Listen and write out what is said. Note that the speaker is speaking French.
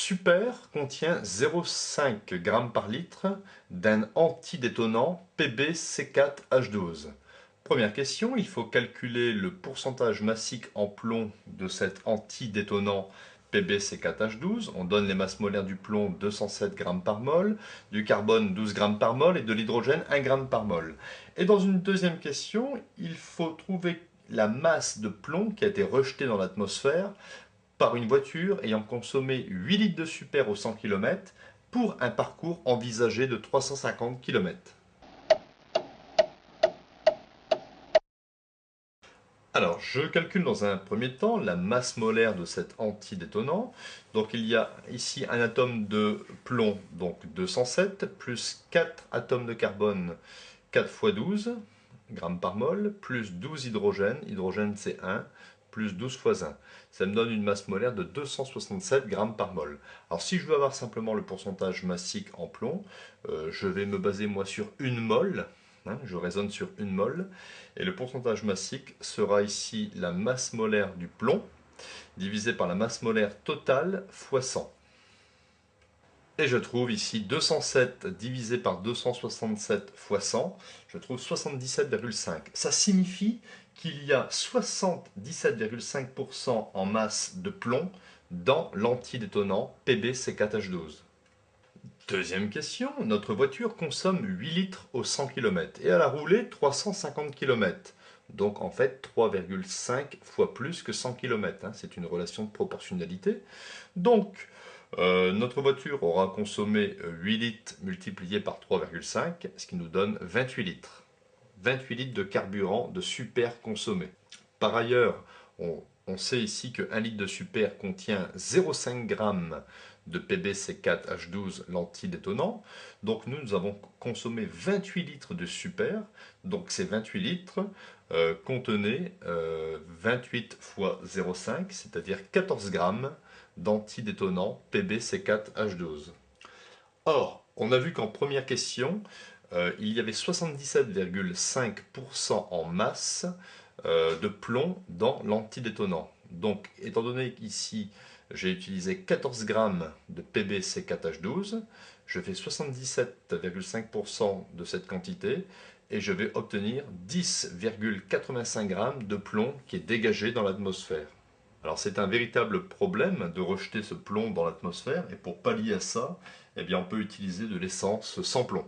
super contient 0,5 g par litre d'un antidétonant PbC4H12. Première question, il faut calculer le pourcentage massique en plomb de cet antidétonant PbC4H12. On donne les masses molaires du plomb 207 g par mol, du carbone 12 g par mol et de l'hydrogène 1 g par mol. Et dans une deuxième question, il faut trouver la masse de plomb qui a été rejetée dans l'atmosphère par une voiture ayant consommé 8 litres de super au 100 km pour un parcours envisagé de 350 km. Alors, je calcule dans un premier temps la masse molaire de cet antidétonant. Donc, il y a ici un atome de plomb, donc 207, plus 4 atomes de carbone, 4 fois 12 grammes par mol, plus 12 hydrogène, hydrogène c'est 1, plus 12 fois 1. Ça me donne une masse molaire de 267 grammes par mol. Alors si je veux avoir simplement le pourcentage massique en plomb, je vais me baser moi sur une mol, je raisonne sur une mol, et le pourcentage massique sera ici la masse molaire du plomb, divisé par la masse molaire totale fois 100. Et je trouve ici 207 divisé par 267 fois 100, je trouve 77,5. Ça signifie qu'il y a 77,5% en masse de plomb dans l'antidétonant PbC4H12. Deuxième question, notre voiture consomme 8 litres au 100 km et elle a roulé 350 km. Donc en fait 3,5 fois plus que 100 km. C'est une relation de proportionnalité. Donc notre voiture aura consommé 8 litres multiplié par 3,5, ce qui nous donne 28 litres. 28 litres de carburant de super consommé. Par ailleurs, on sait ici que 1 litre de super contient 0,5 g de PbC4H12, l'antidétonant. Donc nous avons consommé 28 litres de super. Donc ces 28 litres contenaient 28 fois 0,5, c'est-à-dire 14 grammes d'antidétonant PbC4H12. Or, on a vu qu'en première question, il y avait 77,5% en masse de plomb dans l'antidétonant. Donc, étant donné qu'ici, j'ai utilisé 14 grammes de PbC4H12, je fais 77,5% de cette quantité et je vais obtenir 10,85 grammes de plomb qui est dégagé dans l'atmosphère. Alors c'est un véritable problème de rejeter ce plomb dans l'atmosphère et pour pallier à ça, eh bien, on peut utiliser de l'essence sans plomb.